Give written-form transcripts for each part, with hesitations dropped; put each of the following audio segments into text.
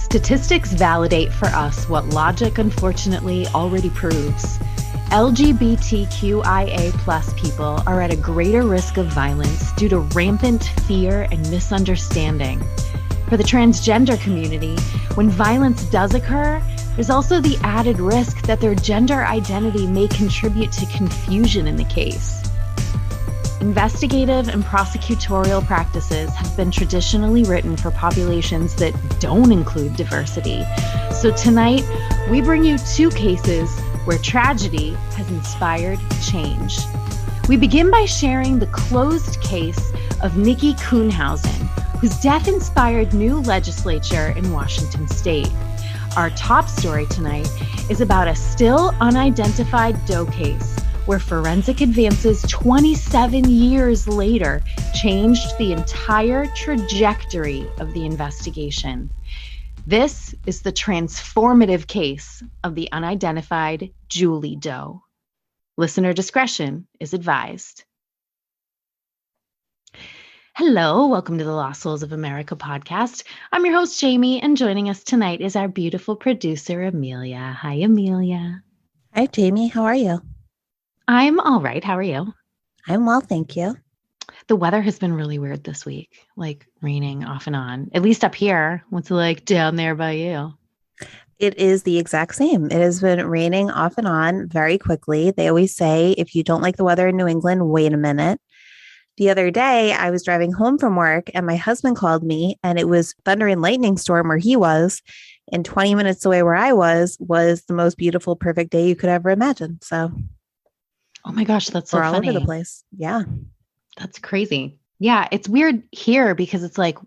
Statistics validate for us what logic unfortunately already proves. LGBTQIA plus people are at a greater risk of violence due to rampant fear and misunderstanding. For the transgender community, when violence does occur, there's also the added risk that their gender identity may contribute to confusion in the case. Investigative and prosecutorial practices have been traditionally written for populations that don't include diversity. So tonight, we bring you two cases where tragedy has inspired change. We begin by sharing the closed case of Nikki Kuhnhausen, whose death inspired new legislature in Washington state. Our top story tonight is about a still unidentified Doe case where forensic advances 27 years later changed the entire trajectory of the investigation. This is the transformative case of the unidentified Julie Doe. Listener discretion is advised. Hello, welcome to the Lost Souls of America podcast. I'm your host, Jamie, and joining us tonight is our beautiful producer, Amelia. Hi, Amelia. Hi, Jamie. How are you? I'm all right. How are you? I'm well, thank you. The weather has been really weird this week, like raining off and on, at least up here. What's it like down there by you? It is the exact same. It has been raining off and on very quickly. They always say, if you don't like the weather in New England, wait a minute. The other day, I was driving home from work and my husband called me and it was thunder and lightning storm where he was. And 20 minutes away where I was the most beautiful, perfect day you could ever imagine. So, oh my gosh, that's so we're all funny. over the place. Yeah. That's crazy. Yeah, it's weird here because it's like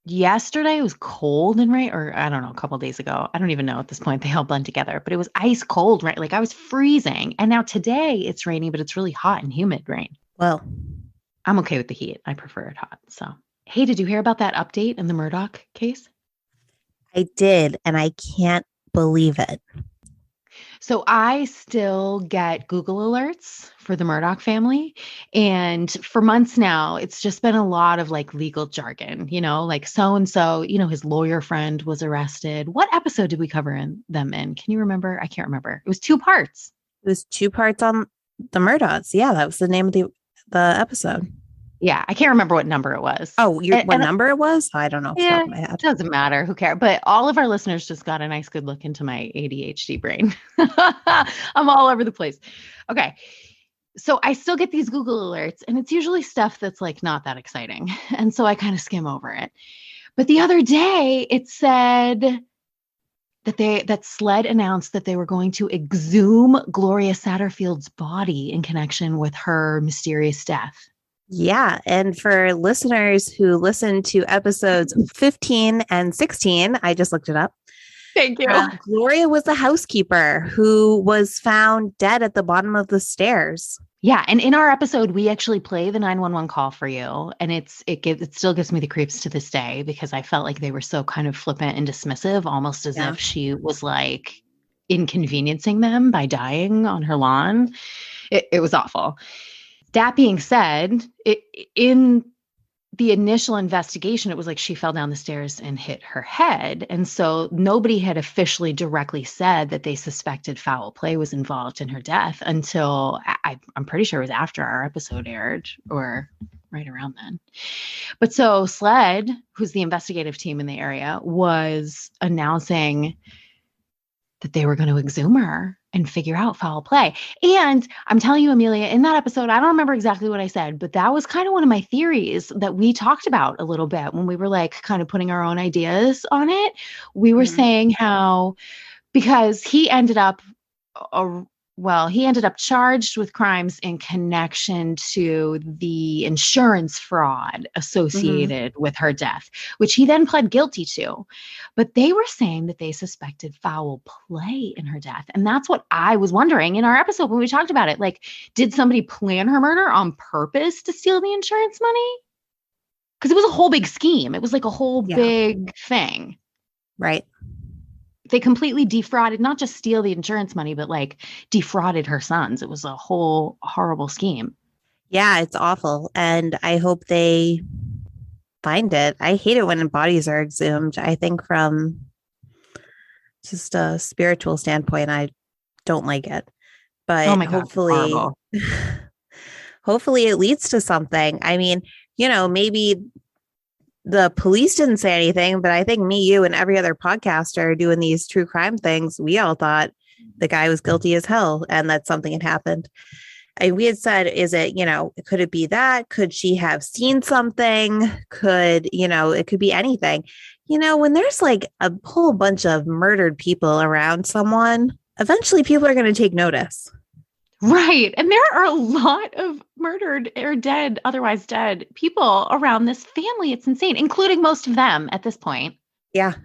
yesterday it was cold and rain, or I don't know, a couple of days ago. I don't even know at this point. They all blend together, but it was ice cold, right? Like I was freezing. And now today it's raining, but it's really hot and humid rain. Well, I'm okay with the heat. I prefer it hot. So, hey, did you hear about that update in the Murdaugh case? I did, and I can't believe it. So I still get Google alerts for the Murdaugh family. And for months now, it's just been a lot of like legal jargon, like so-and-so, his lawyer friend was arrested. What episode did we cover them in? Can you remember? I can't remember. It was 2 parts. It was 2 parts on the Murdaughs. Yeah, that was the name of the episode. Yeah, I can't remember what number it was. Oh, what number it was? I don't know. Yeah, it doesn't matter. Who cares? But all of our listeners just got a nice good look into my ADHD brain. I'm all over the place. Okay. So I still get these Google alerts and it's usually stuff that's like not that exciting. And so I kind of skim over it. But the other day it said that SLED announced that they were going to exhume Gloria Satterfield's body in connection with her mysterious death. Yeah. And for listeners who listened to episodes 15 and 16, I just looked it up. Thank you. Gloria was the housekeeper who was found dead at the bottom of the stairs. Yeah. And in our episode, we actually play the 911 call for you. And it still gives me the creeps to this day because I felt like they were so kind of flippant and dismissive, almost as if she was like inconveniencing them by dying on her lawn. It was awful. That being said, in the initial investigation, it was like she fell down the stairs and hit her head. And so nobody had officially directly said that they suspected foul play was involved in her death until I'm pretty sure it was after our episode aired or right around then. But so SLED, who's the investigative team in the area, was announcing that they were going to exhume her and figure out foul play. And I'm telling you, Amelia, in that episode, I don't remember exactly what I said, but that was kind of one of my theories that we talked about a little bit when we were like kind of putting our own ideas on it. We were saying how, because he ended up charged with crimes in connection to the insurance fraud associated with her death, which he then pled guilty to. But they were saying that they suspected foul play in her death. And that's what I was wondering in our episode when we talked about it. Like, did somebody plan her murder on purpose to steal the insurance money? Because it was a whole big scheme. It was like a whole big thing. Right. They completely defrauded, not just steal the insurance money, but like defrauded her sons. It was a whole horrible scheme. Yeah, it's awful. And I hope they find it. I hate it when bodies are exhumed. I think from just a spiritual standpoint, I don't like it. Oh But my God, it's horrible. hopefully it leads to something. I mean, maybe the police didn't say anything, but I think me, you, and every other podcaster doing these true crime things, we all thought the guy was guilty as hell and that something had happened. And we had said, could it be that? Could she have seen something? It could be anything. When there's like a whole bunch of murdered people around someone, eventually people are going to take notice. Right. And there are a lot of murdered or dead, otherwise dead people around this family. It's insane, including most of them at this point. Yeah.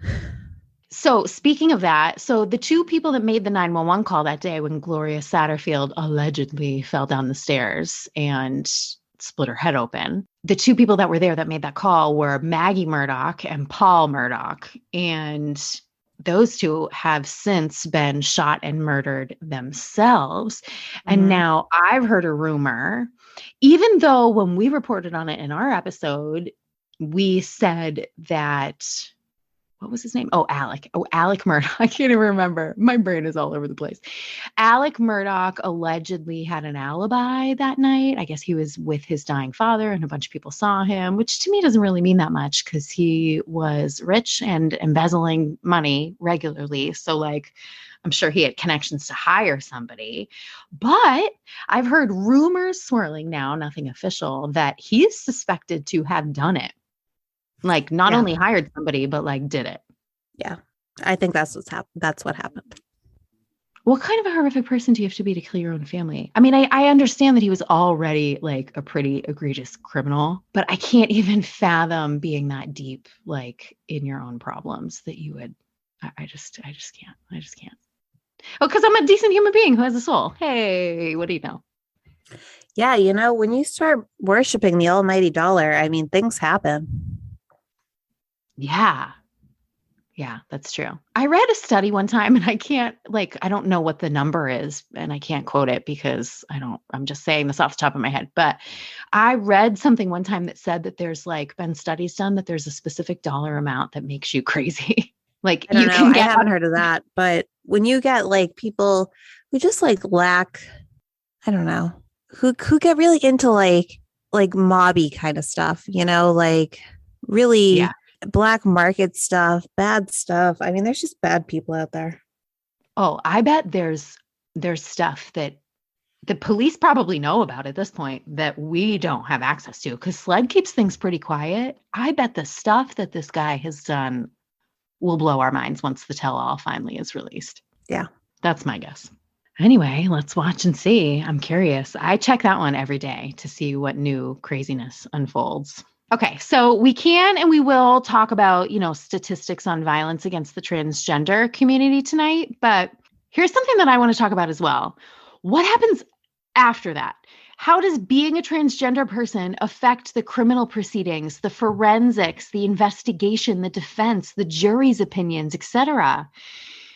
So speaking of that, so the two people that made the 911 call that day when Gloria Satterfield allegedly fell down the stairs and split her head open, the two people that were there that made that call were Maggie Murdaugh and Paul Murdaugh. And those two have since been shot and murdered themselves. And now I've heard a rumor, even though when we reported on it in our episode, we said that, what was his name? Oh, Alec Murdaugh. I can't even remember. My brain is all over the place. Alec Murdaugh allegedly had an alibi that night. I guess he was with his dying father and a bunch of people saw him, which to me doesn't really mean that much because he was rich and embezzling money regularly. So like, I'm sure he had connections to hire somebody, but I've heard rumors swirling now, nothing official, that he's suspected to have done it. Like not only hired somebody, but like did it. Yeah. I think that's what happened. What kind of a horrific person do you have to be to kill your own family? I mean, I understand that he was already like a pretty egregious criminal, but I can't even fathom being that deep, like in your own problems that you would, I just can't. Oh, because I'm a decent human being who has a soul. Hey, what do you know? Yeah. When you start worshiping the almighty dollar, I mean, things happen. Yeah. Yeah, that's true. I read a study one time and I don't know what the number is and I can't quote it because I'm just saying this off the top of my head, but I read something one time that said that there's like been studies done that there's a specific dollar amount that makes you crazy. Like I haven't heard of that, but when you get like people who just like lack, I don't know, who get really into like mobby kind of stuff, like really black market stuff, bad stuff. I mean, there's just bad people out there. Oh, I bet there's stuff that the police probably know about at this point that we don't have access to because SLED keeps things pretty quiet. I bet the stuff that this guy has done will blow our minds once the tell-all finally is released. Yeah. That's my guess. Anyway, let's watch and see. I'm curious. I check that one every day to see what new craziness unfolds. Okay, so we can and we will talk about, statistics on violence against the transgender community tonight, but here's something that I want to talk about as well. What happens after that? How does being a transgender person affect the criminal proceedings, the forensics, the investigation, the defense, the jury's opinions, etc.?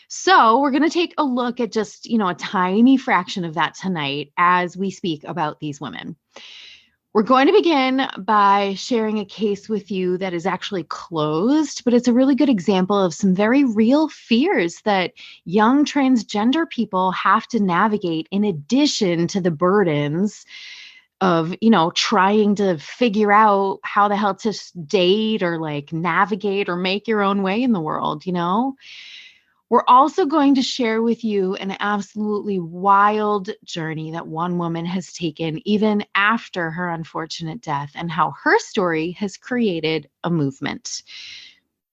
So we're going to take a look at just, a tiny fraction of that tonight as we speak about these women. We're going to begin by sharing a case with you that is actually closed, but it's a really good example of some very real fears that young transgender people have to navigate in addition to the burdens of, trying to figure out how the hell to date or like navigate or make your own way in the world, We're also going to share with you an absolutely wild journey that one woman has taken even after her unfortunate death and how her story has created a movement.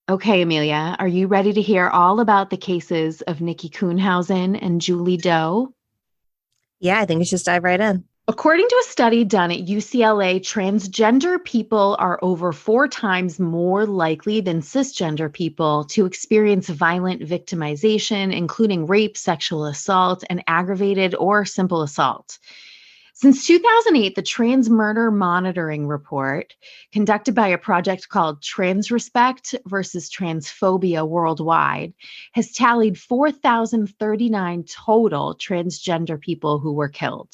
Okay, Amelia, are you ready to hear all about the cases of Nikki Kuhnhausen and Julie Doe? Yeah, I think we should dive right in. According to a study done at UCLA, transgender people are over 4 times more likely than cisgender people to experience violent victimization, including rape, sexual assault, and aggravated or simple assault. Since 2008, the Trans Murder Monitoring Report, conducted by a project called Transrespect versus Transphobia Worldwide, has tallied 4,039 total transgender people who were killed.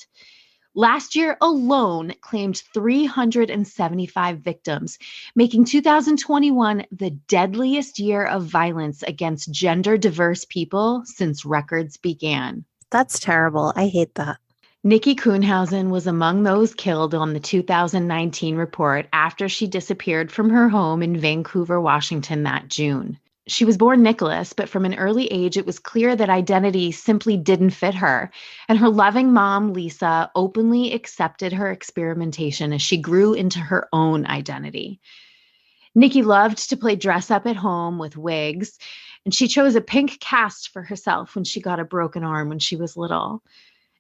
last year alone claimed 375 victims, making 2021 the deadliest year of violence against gender-diverse people since records began. That's terrible. I hate that. Nikki Kuhnhausen was among those killed on the 2019 report after she disappeared from her home in Vancouver, Washington that June. She was born Nicholas, but from an early age, it was clear that identity simply didn't fit her. And her loving mom, Lisa, openly accepted her experimentation as she grew into her own identity. Nikki loved to play dress up at home with wigs, and she chose a pink cast for herself when she got a broken arm when she was little.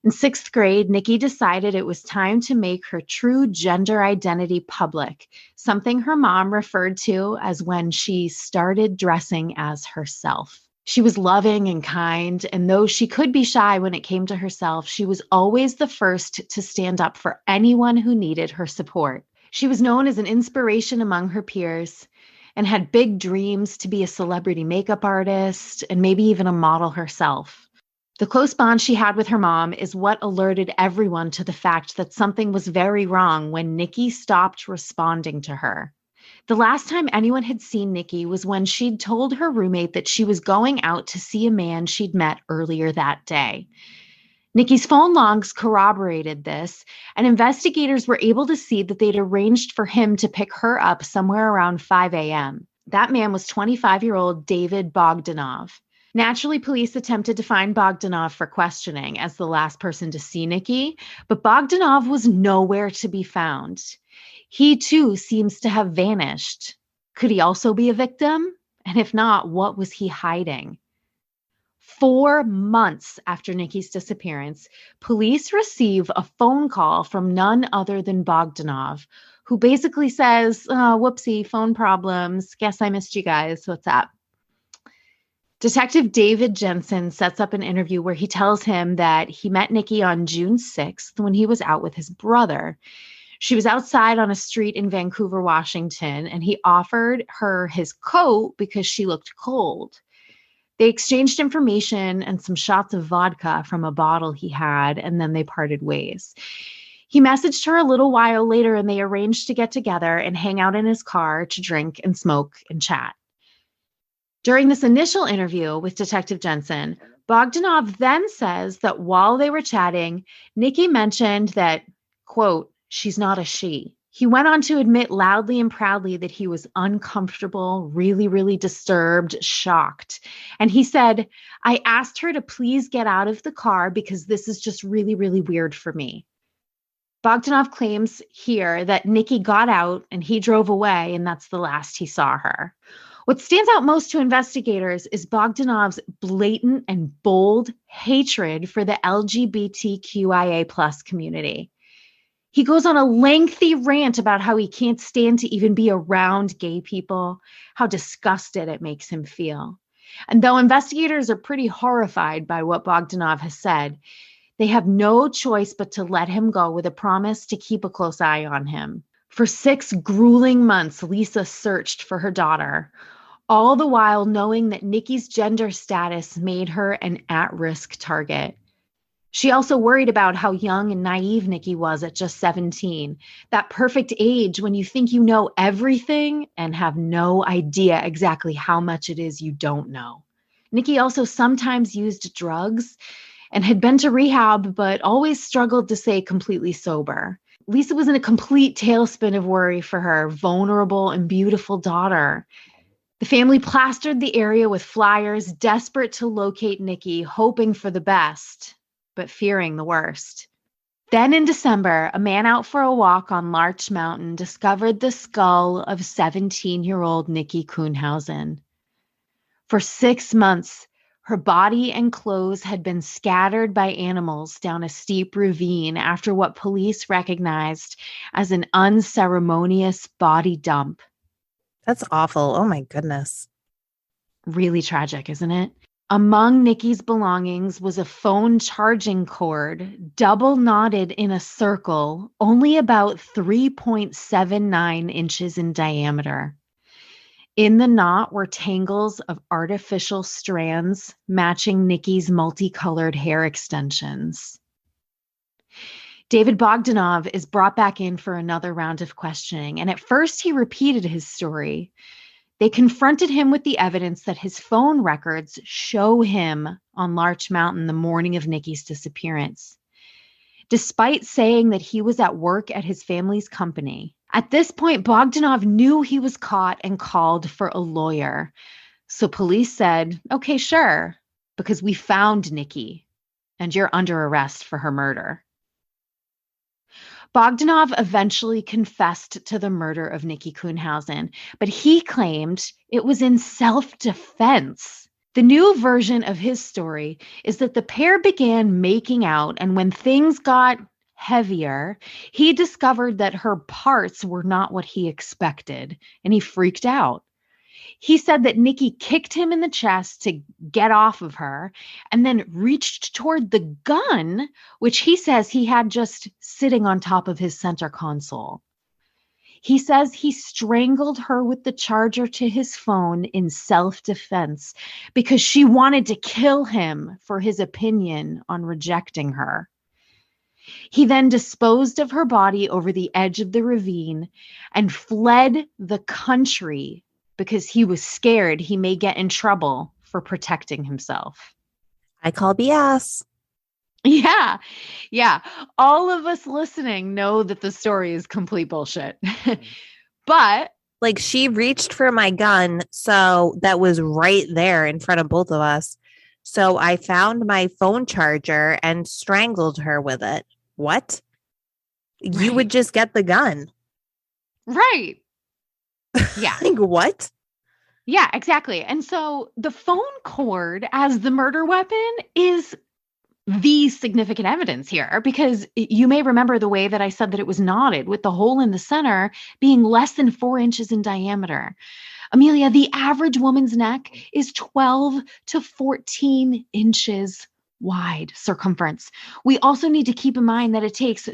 In 6th grade, Nikki decided it was time to make her true gender identity public, something her mom referred to as when she started dressing as herself. She was loving and kind, and though she could be shy when it came to herself, she was always the first to stand up for anyone who needed her support. She was known as an inspiration among her peers and had big dreams to be a celebrity makeup artist and maybe even a model herself. The close bond she had with her mom is what alerted everyone to the fact that something was very wrong when Nikki stopped responding to her. The last time anyone had seen Nikki was when she'd told her roommate that she was going out to see a man she'd met earlier that day. Nikki's phone logs corroborated this, and investigators were able to see that they'd arranged for him to pick her up somewhere around 5 a.m. That man was 25-year-old David Bogdanov. Naturally, police attempted to find Bogdanov for questioning as the last person to see Nikki, but Bogdanov was nowhere to be found. He too seems to have vanished. Could he also be a victim? And if not, what was he hiding? 4 months after Nikki's disappearance, police receive a phone call from none other than Bogdanov, who basically says, "Oh, whoopsie, phone problems. Guess I missed you guys. What's up?" Detective David Jensen sets up an interview where he tells him that he met Nikki on June 6th when he was out with his brother. She was outside on a street in Vancouver, Washington, and he offered her his coat because she looked cold. They exchanged information and some shots of vodka from a bottle he had, and then they parted ways. He messaged her a little while later, and they arranged to get together and hang out in his car to drink and smoke and chat. During this initial interview with Detective Jensen, Bogdanov then says that while they were chatting, Nikki mentioned that, quote, "she's not a she." He went on to admit loudly and proudly that he was uncomfortable, really, really disturbed, shocked. And he said, "I asked her to please get out of the car because this is just really, really weird for me." Bogdanov claims here that Nikki got out and he drove away, and that's the last he saw her. What stands out most to investigators is Bogdanov's blatant and bold hatred for the LGBTQIA+ community. He goes on a lengthy rant about how he can't stand to even be around gay people, how disgusted it makes him feel. And though investigators are pretty horrified by what Bogdanov has said, they have no choice but to let him go with a promise to keep a close eye on him. For 6 grueling months, Lisa searched for her daughter, all the while knowing that Nikki's gender status made her an at-risk target. She also worried about how young and naive Nikki was at just 17, that perfect age when you think you know everything and have no idea exactly how much it is you don't know. Nikki also sometimes used drugs and had been to rehab, but always struggled to stay completely sober. Lisa was in a complete tailspin of worry for her vulnerable and beautiful daughter. The family plastered the area with flyers, desperate to locate Nikki, hoping for the best, but fearing the worst. Then in December, a man out for a walk on Larch Mountain discovered the skull of 17-year-old Nikki Kuhnhausen. For 6 months, her body and clothes had been scattered by animals down a steep ravine after what police recognized as an unceremonious body dump. That's awful. Oh my goodness. Really tragic, isn't it? Among Nikki's belongings was a phone charging cord, double knotted in a circle, only about 3.79 inches in diameter. In the knot were tangles of artificial strands matching Nikki's multicolored hair extensions. David Bogdanov is brought back in for another round of questioning, and at first he repeated his story. They confronted him with the evidence that his phone records show him on Larch Mountain the morning of Nikki's disappearance. Despite saying that he was at work at his family's company, at this point, Bogdanov knew he was caught and called for a lawyer. So police said, okay, sure, because we found Nikki and you're under arrest for her murder. Bogdanov eventually confessed to the murder of Nikki Kuhnhausen, but he claimed it was in self-defense. The new version of his story is that the pair began making out, and when things got heavier, he discovered that her parts were not what he expected, and he freaked out. He said that Nikki kicked him in the chest to get off of her and then reached toward the gun, which he says he had just sitting on top of his center console. He says he strangled her with the charger to his phone in self-defense because she wanted to kill him for his opinion on rejecting her. He then disposed of her body over the edge of the ravine and fled the country because he was scared he may get in trouble for protecting himself. I call BS. Yeah. Yeah. All of us listening know that the story is complete bullshit. But like, she reached for my gun, so that was right there in front of both of us. So I found my phone charger and strangled her with it. What? Right. You would just get the gun. Right. Yeah. Like, what? Yeah, exactly. And so the phone cord as the murder weapon is the significant evidence here, because you may remember the way that I said that it was knotted with the hole in the center being less than 4 inches in diameter. Amelia, the average woman's neck is 12 to 14 inches wide circumference. We also need to keep in mind that it takes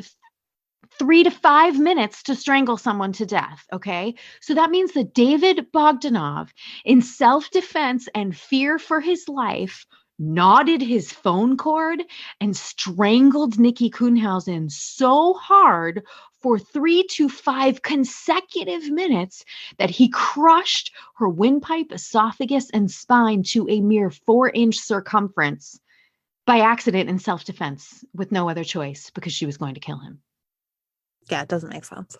3 to 5 minutes to strangle someone to death, okay? So that means that David Bogdanov, in self-defense and fear for his life, knotted his phone cord and strangled Nikki Kuhnhausen so hard for 3 to 5 consecutive minutes that he crushed her windpipe, esophagus, and spine to a mere 4-inch circumference by accident in self-defense with no other choice because she was going to kill him. Yeah, it doesn't make sense.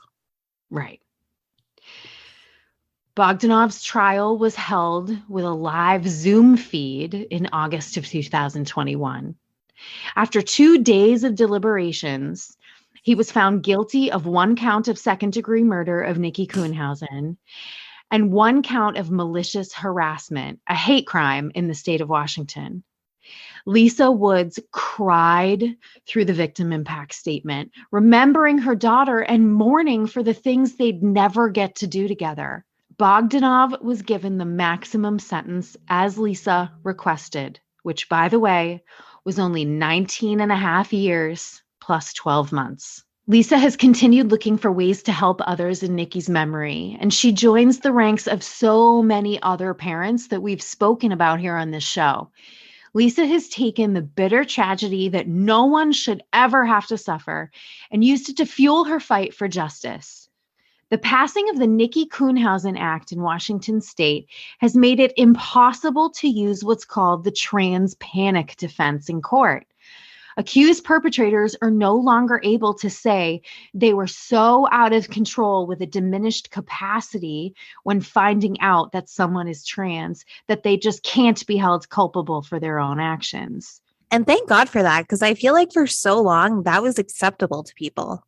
Right. Bogdanov's trial was held with a live Zoom feed in August of 2021. After 2 days of deliberations, he was found guilty of 1 count of second-degree murder of Nikki Kuhnhausen and 1 count of malicious harassment, a hate crime in the state of Washington. Lisa Woods cried through the victim impact statement, remembering her daughter and mourning for the things they'd never get to do together. Bogdanov was given the maximum sentence as Lisa requested, which, by the way, was only 19 and a half years plus 12 months. Lisa has continued looking for ways to help others in Nikki's memory, and she joins the ranks of so many other parents that we've spoken about here on this show. Lisa has taken the bitter tragedy that no one should ever have to suffer and used it to fuel her fight for justice. The passing of the Nikki Kuhnhausen Act in Washington state has made it impossible to use what's called the trans panic defense in court. Accused perpetrators are no longer able to say they were so out of control with a diminished capacity when finding out that someone is trans that they just can't be held culpable for their own actions. And thank God for that, because I feel like for so long that was acceptable to people.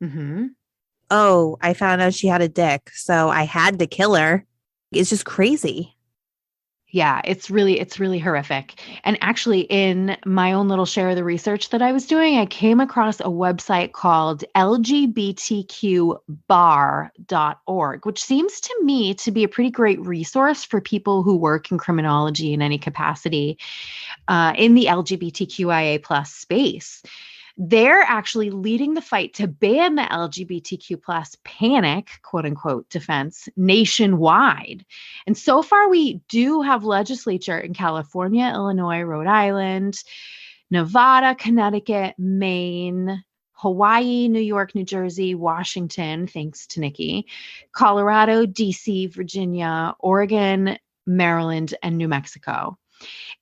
Mm-hmm. Oh, I found out she had a dick, so I had to kill her. It's just crazy. Yeah, it's really horrific. And actually, in my own little share of the research that I was doing, I came across a website called LGBTQbar.org, which seems to me to be a pretty great resource for people who work in criminology in any capacity in the LGBTQIA plus space. They're actually leading the fight to ban the LGBTQ plus panic, quote unquote, defense nationwide. And so far, we do have legislature in California, Illinois, Rhode Island, Nevada, Connecticut, Maine, Hawaii, New York, New Jersey, Washington, thanks to Nikki, Colorado, DC, Virginia, Oregon, Maryland, and New Mexico.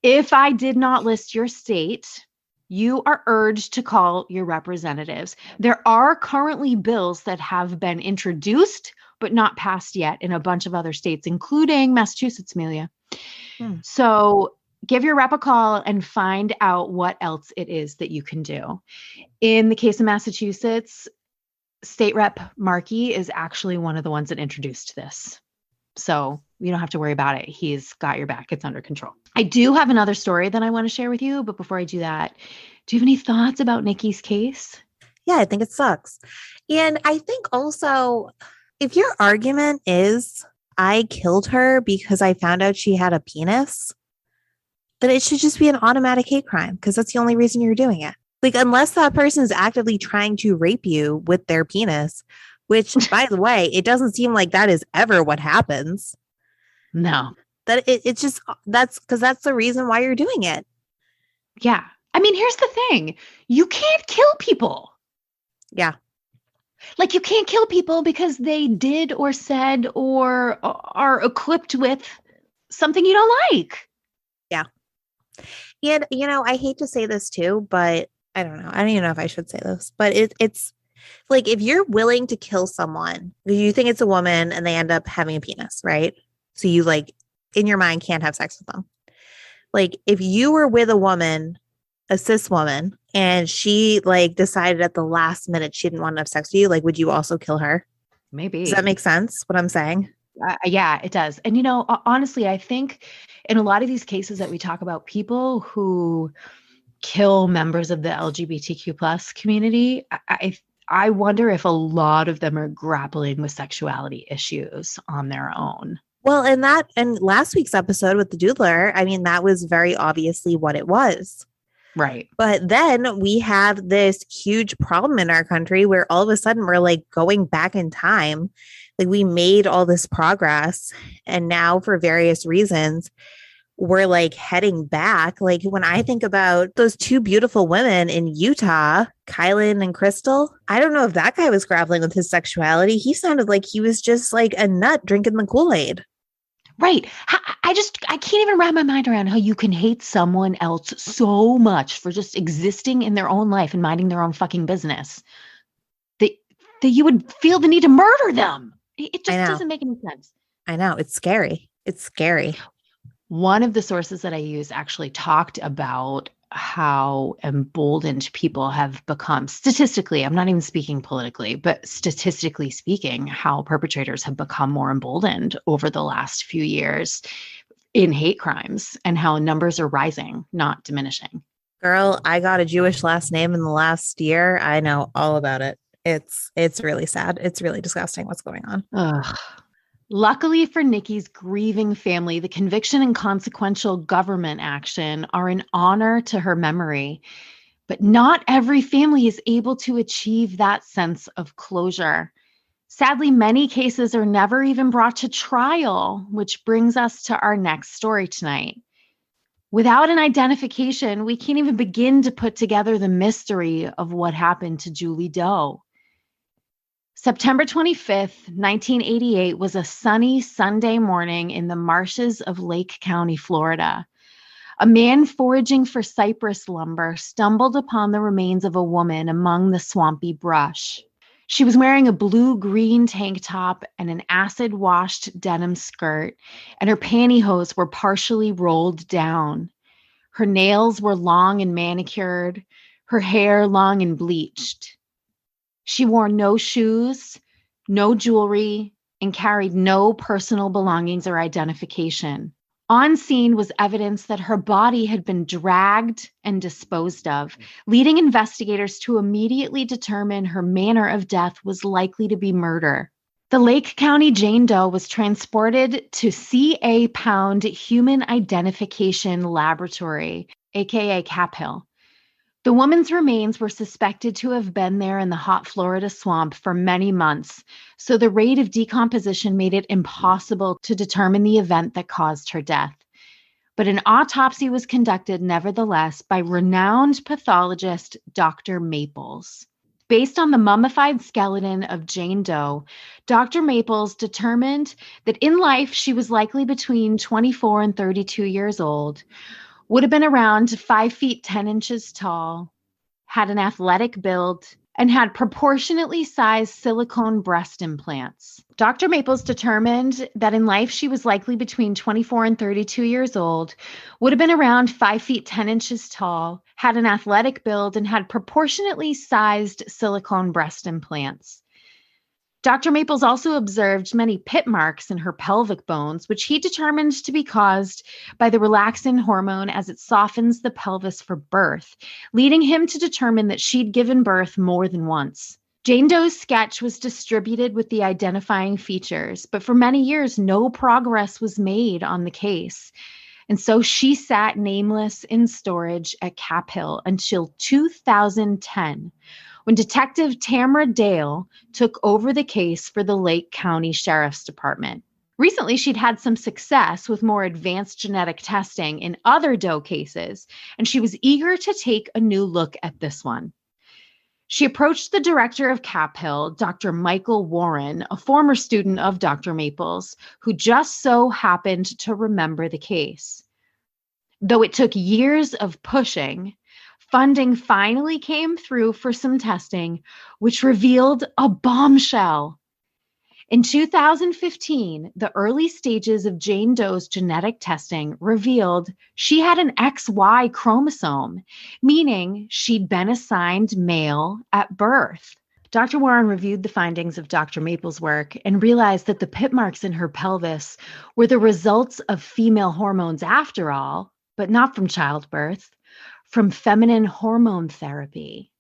If I did not list your state, you are urged to call your representatives. There are currently bills that have been introduced but not passed yet in a bunch of other states, including Massachusetts, Amelia. So give your rep a call and find out what else it is that you can do. In the case of Massachusetts, State Rep Markey is actually one of the ones that introduced this. So you don't have to worry about it. He's got your back. It's under control. I do have another story that I want to share with you. But before I do that, do you have any thoughts about Nikki's case? Yeah, I think it sucks. And I think also, if your argument is, I killed her because I found out she had a penis, then it should just be an automatic hate crime because that's the only reason you're doing it. Like, unless that person is actively trying to rape you with their penis, which, by the way, it doesn't seem like that is ever what happens. No. That it's just, that's because that's the reason why you're doing it. Yeah. I mean, here's the thing. You can't kill people. Yeah. Like, you can't kill people because they did or said or are equipped with something you don't like. Yeah. And, I hate to say this too, but I don't know. I don't even know if I should say this, but it's like, if you're willing to kill someone, you think it's a woman and they end up having a penis, right? So you, like, in your mind can't have sex with them. Like, if you were with a woman, a cis woman, and she, like, decided at the last minute she didn't want to have sex with you, like, would you also kill her? Maybe. Does that make sense, what I'm saying? Yeah, it does. And, honestly, I think in a lot of these cases that we talk about, people who kill members of the LGBTQ plus community, I wonder if a lot of them are grappling with sexuality issues on their own. Well, and last week's episode with the doodler, I mean, that was very obviously what it was. Right. But then we have this huge problem in our country where all of a sudden we're, like, going back in time. Like, we made all this progress, and now for various reasons, we're, like, heading back. Like, when I think about those two beautiful women in Utah, Kylan and Crystal, I don't know if that guy was grappling with his sexuality. He sounded like he was just like a nut drinking the Kool-Aid. Right. I can't even wrap my mind around how you can hate someone else so much for just existing in their own life and minding their own fucking business that you would feel the need to murder them. It just doesn't make any sense. I know. It's scary. It's scary. One of the sources that I use actually talked about how emboldened people have become statistically. I'm not even speaking politically, but statistically speaking, how perpetrators have become more emboldened over the last few years in hate crimes and how numbers are rising, not diminishing. Girl, I got a Jewish last name in the last year. I know all about it. It's really sad. It's really disgusting what's going on. Ugh. Luckily for Nikki's grieving family, the conviction and consequential government action are an honor to her memory. But not every family is able to achieve that sense of closure. Sadly, many cases are never even brought to trial, which brings us to our next story tonight. Without an identification, we can't even begin to put together the mystery of what happened to Julie Doe. September 25th, 1988 was a sunny Sunday morning in the marshes of Lake County, Florida. A man foraging for cypress lumber stumbled upon the remains of a woman among the swampy brush. She was wearing a blue-green tank top and an acid-washed denim skirt, and her pantyhose were partially rolled down. Her nails were long and manicured, her hair long and bleached. She wore no shoes, no jewelry, and carried no personal belongings or identification. On scene was evidence that her body had been dragged and disposed of, leading investigators to immediately determine her manner of death was likely to be murder. The Lake County Jane Doe was transported to CA Pound Human Identification Laboratory, aka Caphill. The woman's remains were suspected to have been there in the hot Florida swamp for many months, so the rate of decomposition made it impossible to determine the event that caused her death. But an autopsy was conducted nevertheless by renowned pathologist Dr. Maples. Based on the mummified skeleton of Jane Doe, Dr. Maples determined that in life she was likely between 24 and 32 years old, would have been around 5 feet 10 inches tall, had an athletic build, and had proportionately sized silicone breast implants. Dr. Maples determined that in life she was likely between 24 and 32 years old, would have been around 5 feet 10 inches tall, had an athletic build, and had proportionately sized silicone breast implants. Dr. Maples also observed many pit marks in her pelvic bones, which he determined to be caused by the relaxin hormone as it softens the pelvis for birth, leading him to determine that she'd given birth more than once. Jane Doe's sketch was distributed with the identifying features, but for many years, no progress was made on the case. And so she sat nameless in storage at Cap Hill until 2010, when Detective Tamara Dale took over the case for the Lake County Sheriff's Department. Recently, she'd had some success with more advanced genetic testing in other Doe cases, and she was eager to take a new look at this one. She approached the director of Cap Hill, Dr. Michael Warren, a former student of Dr. Maples, who just so happened to remember the case. Though it took years of pushing, funding finally came through for some testing, which revealed a bombshell. In 2015, the early stages of Jane Doe's genetic testing revealed she had an XY chromosome, meaning she'd been assigned male at birth. Dr. Warren reviewed the findings of Dr. Maples' work and realized that the pit marks in her pelvis were the results of female hormones after all, but not from childbirth, from feminine hormone therapy.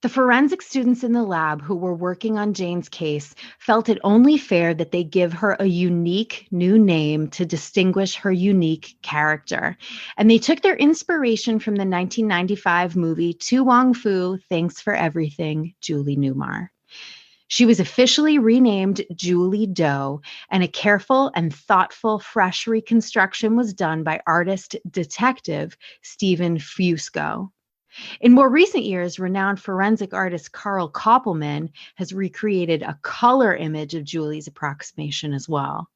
The forensic students in the lab who were working on Jane's case felt it only fair that they give her a unique new name to distinguish her unique character. And they took their inspiration from the 1995 movie To Wong Foo, Thanks for Everything, Julie Newmar. She was officially renamed Julie Doe, and a careful and thoughtful fresh reconstruction was done by artist detective Stephen Fusco. In more recent years, renowned forensic artist Carl Koppelman has recreated a color image of Julie's approximation as well.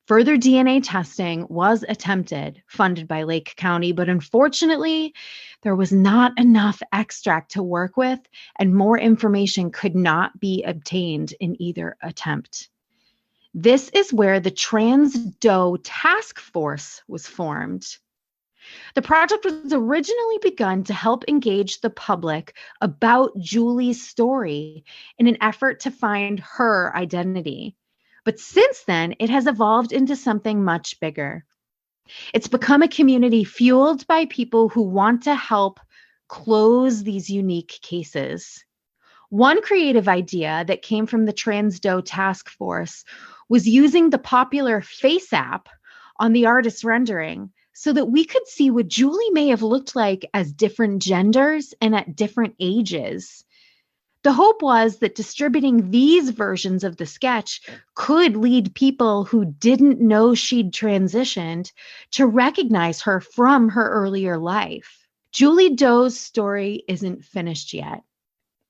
Further DNA testing was attempted, funded by Lake County, but unfortunately, there was not enough extract to work with, and more information could not be obtained in either attempt. This is where the Trans Doe Task Force was formed. The project was originally begun to help engage the public about Julie's story in an effort to find her identity. But since then, it has evolved into something much bigger. It's become a community fueled by people who want to help close these unique cases. One creative idea that came from the Trans Doe Task Force was using the popular Face app on the artist's rendering so that we could see what Julie may have looked like as different genders and at different ages. The hope was that distributing these versions of the sketch could lead people who didn't know she'd transitioned to recognize her from her earlier life. Julie Doe's story isn't finished yet.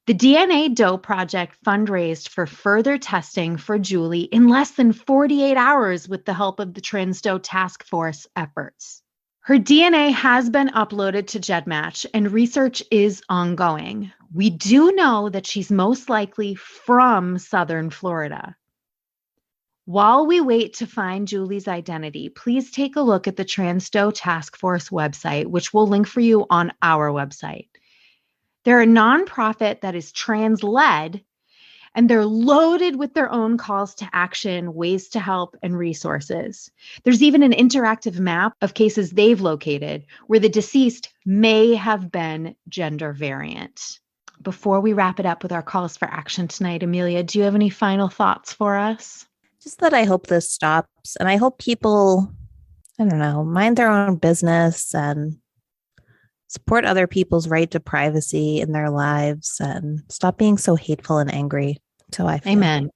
The DNA Doe Project fundraised for further testing for Julie in less than 48 hours with the help of the Trans Doe Task Force efforts. Her DNA has been uploaded to GEDmatch and research is ongoing. We do know that she's most likely from Southern Florida. While we wait to find Julie's identity, please take a look at the Trans Doe Task Force website, which we'll link for you on our website. They're a nonprofit that is trans-led, and they're loaded with their own calls to action, ways to help, and resources. There's even an interactive map of cases they've located where the deceased may have been gender variant. Before we wrap it up with our calls for action tonight, Amelia, do you have any final thoughts for us? Just that I hope this stops, and I hope people, mind their own business and support other people's right to privacy in their lives and stop being so hateful and angry. So I feel. Amen.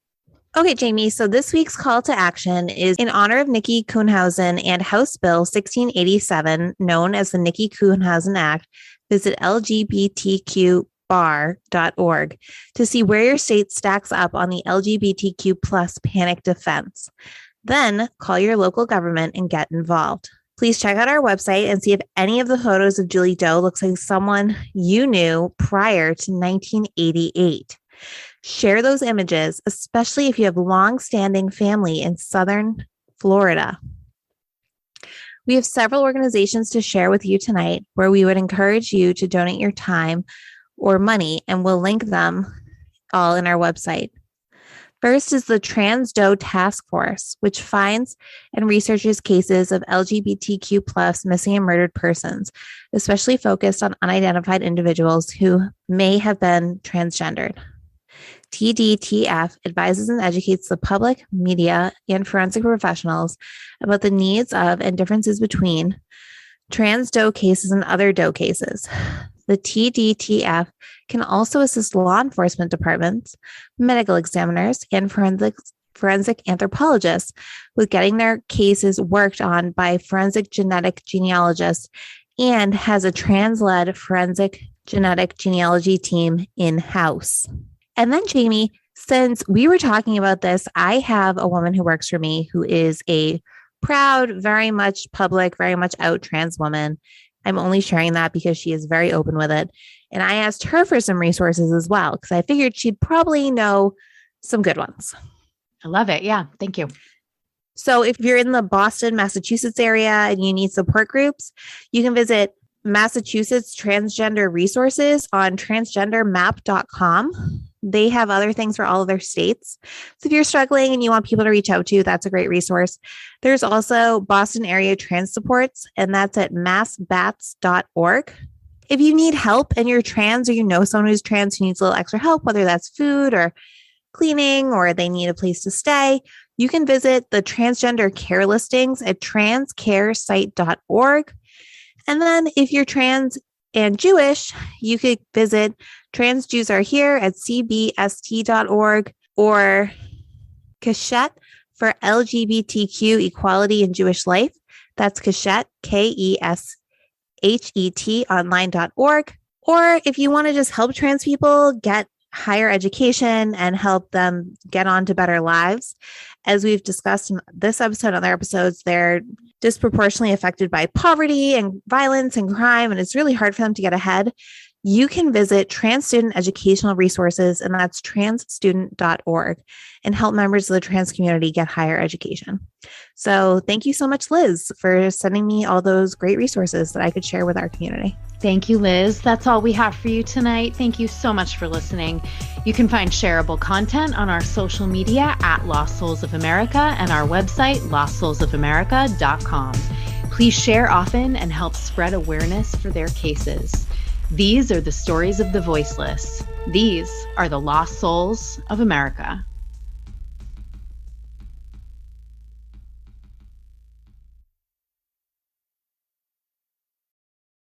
Okay, Jamie. So this week's call to action is in honor of Nikki Kuhnhausen and House Bill 1687, known as the Nikki Kuhnhausen Act. Visit LGBTQ bar.org to see where your state stacks up on the LGBTQ plus panic defense. Then call your local government and get involved. Please check out our website and see if any of the photos of Julie Doe looks like someone you knew prior to 1988. Share those images, especially if you have long-standing family in Southern Florida. We have several organizations to share with you tonight where we would encourage you to donate your time or money, and we'll link them all in our website. First is the Trans Doe Task Force, which finds and researches cases of LGBTQ plus missing and murdered persons, especially focused on unidentified individuals who may have been transgendered. TDTF advises and educates the public, media, and forensic professionals about the needs of and differences between trans Doe cases and other Doe cases. The TDTF can also assist law enforcement departments, medical examiners, and forensic anthropologists with getting their cases worked on by forensic genetic genealogists, and has a trans-led forensic genetic genealogy team in-house. And then, Jamie, since we were talking about this, I have a woman who works for me who is a proud, very much public, very much out trans woman. I'm only sharing that because she is very open with it. And I asked her for some resources as well, because I figured she'd probably know some good ones. I love it. Yeah. Thank you. So if you're in the Boston, Massachusetts area and you need support groups, you can visit Massachusetts Transgender Resources on transgendermap.com. They have other things for all of their states. So if you're struggling and you want people to reach out to, that's a great resource. There's also Boston area trans supports, and that's at massbats.org. If you need help and you're trans, or you know someone who's trans who needs a little extra help, whether that's food or cleaning, or they need a place to stay, you can visit the transgender care listings at transcaresite.org. And then if you're trans and Jewish, you could visit Trans Jews Are Here at cbst.org, or Keshet for LGBTQ Equality and Jewish Life. That's Keshet, KESHET online.org. Or if you want to just help trans people get higher education and help them get on to better lives, as we've discussed in this episode and other episodes, they're disproportionately affected by poverty and violence and crime, and it's really hard for them to get ahead. You can visit Trans Student Educational Resources, and that's transstudent.org, and help members of the trans community get higher education. So thank you so much, Liz, for sending me all those great resources that I could share with our community. Thank you, Liz. That's all we have for you tonight. Thank you so much for listening. You can find shareable content on our social media at Lost Souls of America and our website, lostsoulsofamerica.com. Please share often and help spread awareness for their cases. These are the stories of the voiceless. These are the lost souls of America.